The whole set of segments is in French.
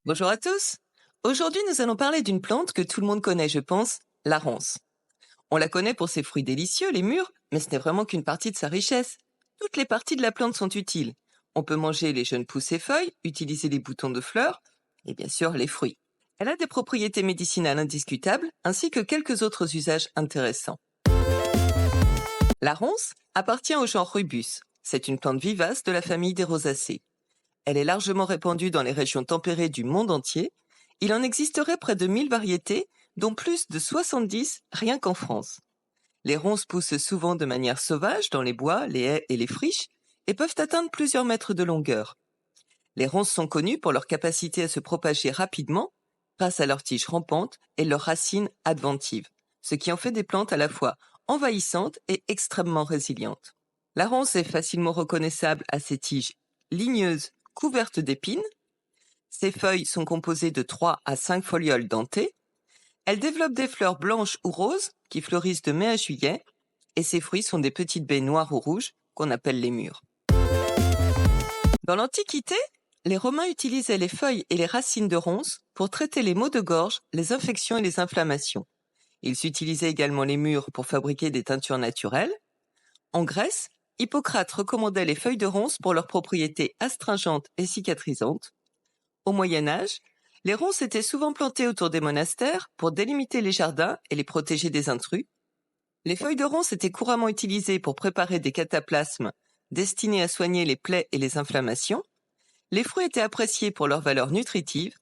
Bonjour à tous. Aujourd'hui, nous allons parler d'une plante que tout le monde connaît, je pense, la ronce. On la connaît pour ses fruits délicieux, les mûres, mais ce n'est vraiment qu'une partie de sa richesse. Toutes les parties de la plante sont utiles. On peut manger les jeunes pousses et feuilles, utiliser les boutons de fleurs, et bien sûr les fruits. Elle a des propriétés médicinales indiscutables, ainsi que quelques autres usages intéressants. La ronce appartient au genre Rubus. C'est une plante vivace de la famille des rosacées. Elle est largement répandue dans les régions tempérées du monde entier. Il en existerait près de 1000 variétés, dont plus de 70 rien qu'en France. Les ronces poussent souvent de manière sauvage dans les bois, les haies et les friches et peuvent atteindre plusieurs mètres de longueur. Les ronces sont connues pour leur capacité à se propager rapidement grâce à leurs tiges rampantes et leurs racines adventives, ce qui en fait des plantes à la fois envahissantes et extrêmement résilientes. La ronce est facilement reconnaissable à ses tiges ligneuses couvertes d'épines. Ses feuilles sont composées de 3 à 5 folioles dentées. Elle développe des fleurs blanches ou roses qui fleurissent de mai à juillet et ses fruits sont des petites baies noires ou rouges qu'on appelle les mûres. Dans l'Antiquité, les Romains utilisaient les feuilles et les racines de ronces pour traiter les maux de gorge, les infections et les inflammations. Ils utilisaient également les mûres pour fabriquer des teintures naturelles. En Grèce, Hippocrate recommandait les feuilles de ronces pour leurs propriétés astringentes et cicatrisantes. Au Moyen Âge, les ronces étaient souvent plantées autour des monastères pour délimiter les jardins et les protéger des intrus. Les feuilles de ronces étaient couramment utilisées pour préparer des cataplasmes destinés à soigner les plaies et les inflammations. Les fruits étaient appréciés pour leur valeur nutritive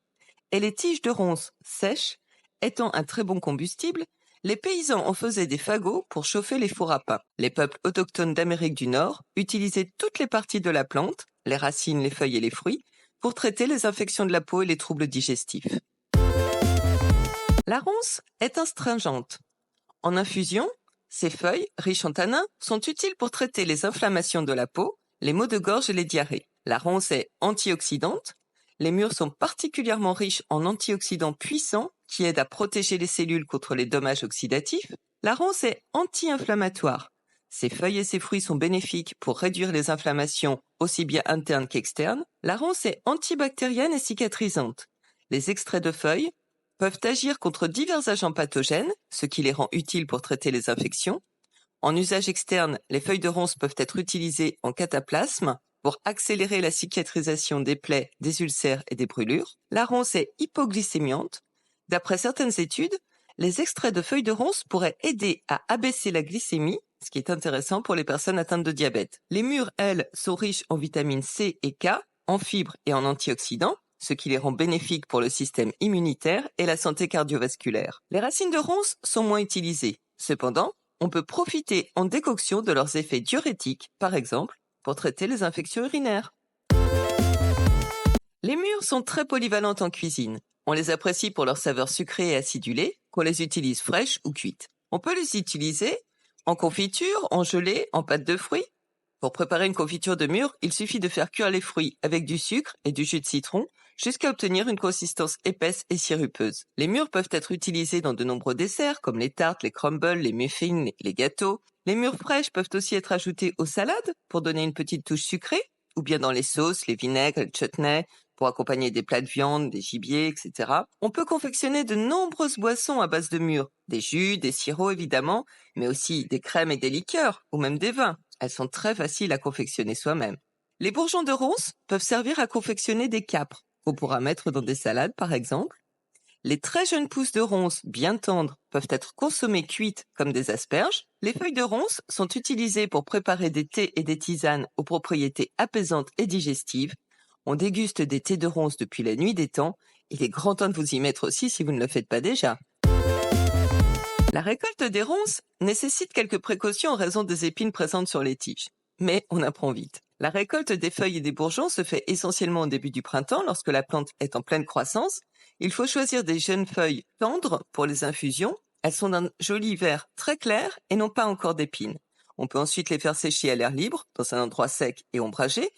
et les tiges de ronces sèches étant un très bon combustible, les paysans en faisaient des fagots pour chauffer les fours à pain. Les peuples autochtones d'Amérique du Nord utilisaient toutes les parties de la plante, les racines, les feuilles et les fruits, pour traiter les infections de la peau et les troubles digestifs. La ronce est astringente. En infusion, ses feuilles, riches en tanins, sont utiles pour traiter les inflammations de la peau, les maux de gorge et les diarrhées. La ronce est antioxydante. Les mûres sont particulièrement riches en antioxydants puissants qui aident à protéger les cellules contre les dommages oxydatifs. La ronce est anti-inflammatoire. Ses feuilles et ses fruits sont bénéfiques pour réduire les inflammations aussi bien internes qu'externes. La ronce est antibactérienne et cicatrisante. Les extraits de feuilles peuvent agir contre divers agents pathogènes, ce qui les rend utiles pour traiter les infections. En usage externe, les feuilles de ronce peuvent être utilisées en cataplasme pour accélérer la cicatrisation des plaies, des ulcères et des brûlures. La ronce est hypoglycémiante. D'après certaines études, les extraits de feuilles de ronce pourraient aider à abaisser la glycémie, ce qui est intéressant pour les personnes atteintes de diabète. Les mûres, elles, sont riches en vitamines C et K, en fibres et en antioxydants, ce qui les rend bénéfiques pour le système immunitaire et la santé cardiovasculaire. Les racines de ronce sont moins utilisées. Cependant, on peut profiter en décoction de leurs effets diurétiques, par exemple, pour traiter les infections urinaires. Les mûres sont très polyvalentes en cuisine. On les apprécie pour leur saveur sucrée et acidulée, qu'on les utilise fraîches ou cuites. On peut les utiliser en confiture, en gelée, en pâte de fruits. Pour préparer une confiture de mûre, il suffit de faire cuire les fruits avec du sucre et du jus de citron jusqu'à obtenir une consistance épaisse et sirupeuse. Les mûres peuvent être utilisées dans de nombreux desserts comme les tartes, les crumbles, les muffins, les gâteaux. Les mûres fraîches peuvent aussi être ajoutées aux salades pour donner une petite touche sucrée, ou bien dans les sauces, les vinaigres, les chutneys, pour accompagner des plats de viande, des gibiers, etc. On peut confectionner de nombreuses boissons à base de mûres, des jus, des sirops évidemment, mais aussi des crèmes et des liqueurs, ou même des vins. Elles sont très faciles à confectionner soi-même. Les bourgeons de ronce peuvent servir à confectionner des câpres, qu'on pourra mettre dans des salades par exemple. Les très jeunes pousses de ronce, bien tendres, peuvent être consommées cuites comme des asperges. Les feuilles de ronce sont utilisées pour préparer des thés et des tisanes aux propriétés apaisantes et digestives. On déguste des thés de ronce depuis la nuit des temps. Il est grand temps de vous y mettre aussi si vous ne le faites pas déjà. La récolte des ronces nécessite quelques précautions en raison des épines présentes sur les tiges. Mais on apprend vite. La récolte des feuilles et des bourgeons se fait essentiellement au début du printemps lorsque la plante est en pleine croissance. Il faut choisir des jeunes feuilles tendres pour les infusions. Elles sont d'un joli vert très clair et n'ont pas encore d'épines. On peut ensuite les faire sécher à l'air libre, dans un endroit sec et ombragé,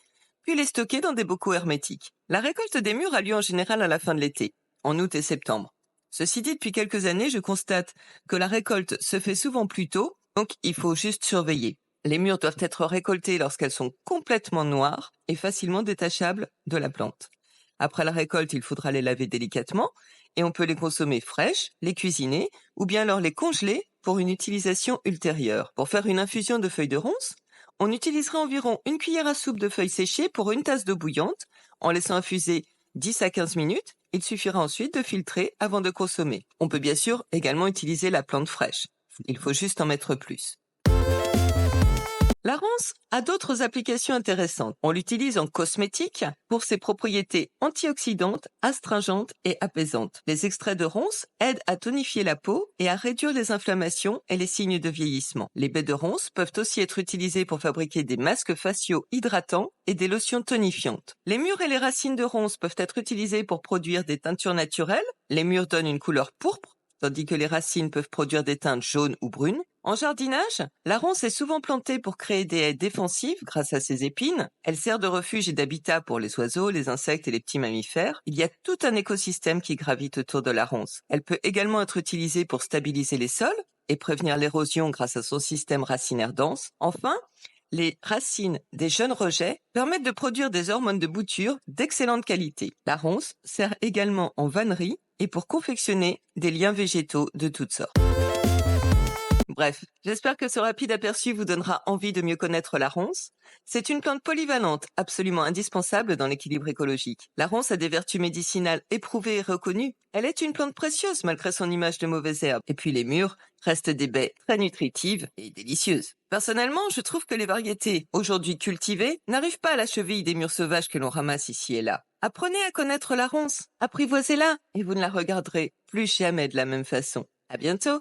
puis les stocker dans des bocaux hermétiques. La récolte des mûres a lieu en général à la fin de l'été, en août et septembre. Ceci dit, depuis quelques années, je constate que la récolte se fait souvent plus tôt, donc il faut juste surveiller. Les mûres doivent être récoltées lorsqu'elles sont complètement noires et facilement détachables de la plante. Après la récolte, il faudra les laver délicatement et on peut les consommer fraîches, les cuisiner ou bien alors les congeler pour une utilisation ultérieure. Pour faire une infusion de feuilles de ronces, on utilisera environ une cuillère à soupe de feuilles séchées pour une tasse d'eau bouillante. En laissant infuser 10 à 15 minutes, il suffira ensuite de filtrer avant de consommer. On peut bien sûr également utiliser la plante fraîche. Il faut juste en mettre plus. La ronce a d'autres applications intéressantes. On l'utilise en cosmétique pour ses propriétés antioxydantes, astringentes et apaisantes. Les extraits de ronce aident à tonifier la peau et à réduire les inflammations et les signes de vieillissement. Les baies de ronce peuvent aussi être utilisées pour fabriquer des masques faciaux hydratants et des lotions tonifiantes. Les mûres et les racines de ronce peuvent être utilisées pour produire des teintures naturelles. Les mûres donnent une couleur pourpre, tandis que les racines peuvent produire des teintes jaunes ou brunes. En jardinage, la ronce est souvent plantée pour créer des haies défensives grâce à ses épines. Elle sert de refuge et d'habitat pour les oiseaux, les insectes et les petits mammifères. Il y a tout un écosystème qui gravite autour de la ronce. Elle peut également être utilisée pour stabiliser les sols et prévenir l'érosion grâce à son système racinaire dense. Enfin, les racines des jeunes rejets permettent de produire des hormones de bouture d'excellente qualité. La ronce sert également en vannerie et pour confectionner des liens végétaux de toutes sortes. Bref, j'espère que ce rapide aperçu vous donnera envie de mieux connaître la ronce. C'est une plante polyvalente, absolument indispensable dans l'équilibre écologique. La ronce a des vertus médicinales éprouvées et reconnues. Elle est une plante précieuse malgré son image de mauvaise herbe. Et puis les mûres restent des baies très nutritives et délicieuses. Personnellement, je trouve que les variétés aujourd'hui cultivées n'arrivent pas à la cheville des mûres sauvages que l'on ramasse ici et là. Apprenez à connaître la ronce, apprivoisez-la et vous ne la regarderez plus jamais de la même façon. À bientôt!